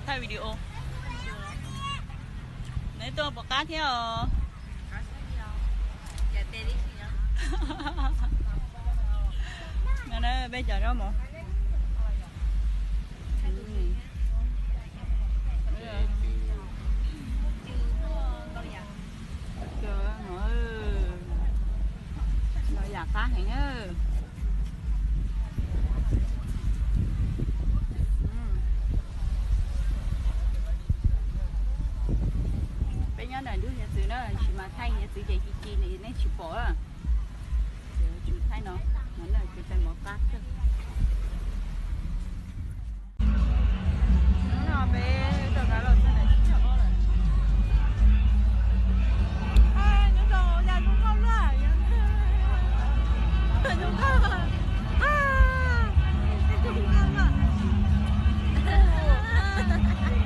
thay video. Nãy tôi bỏ cá theo. Dạ tê đi chị nhá. Nè nè bây giờ đó mà. Rồi giặt phá hẹn ơi. Bây giờ này đứa nhà sư nó chỉ mà thay nhà sư dạy chị này nó chịu bỏ à. Chủ thay nó là chủ thay một cát thôi. Nó về rồi cả rồi thế này chịu bỏ rồi. À, nó đồ nhà cũng không rồi. Chúng ta chúng ta mà.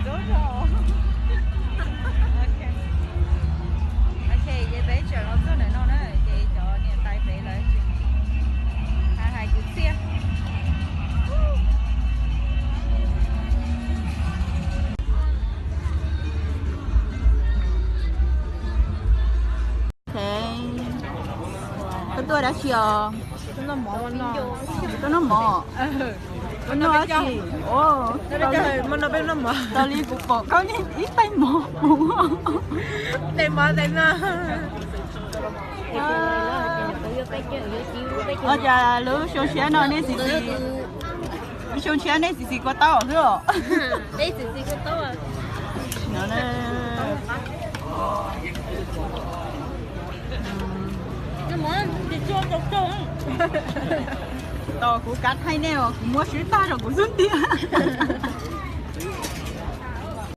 Đúng rồi. Ok, vậy bé chờ nó cứ này nó đấy, vậy cho nhà tay bé lại. Hai chút xe. Thế tôi đã chiều nó mỏ nó. tôi nó mỏ nó gì ô Nó bên nó mỏ. tao đi cục bò có những ít tay mỏ Tên mỏ tên nó. ở nhà lũ số xe nó nên gì gì số xe nên gì gì có tao rồi Đây gì gì có to à. nó nè Nó mỏ thì cho độc trùng. tao cũng cắt hay nè cũng mua sữa ta rồi cũng rút tiền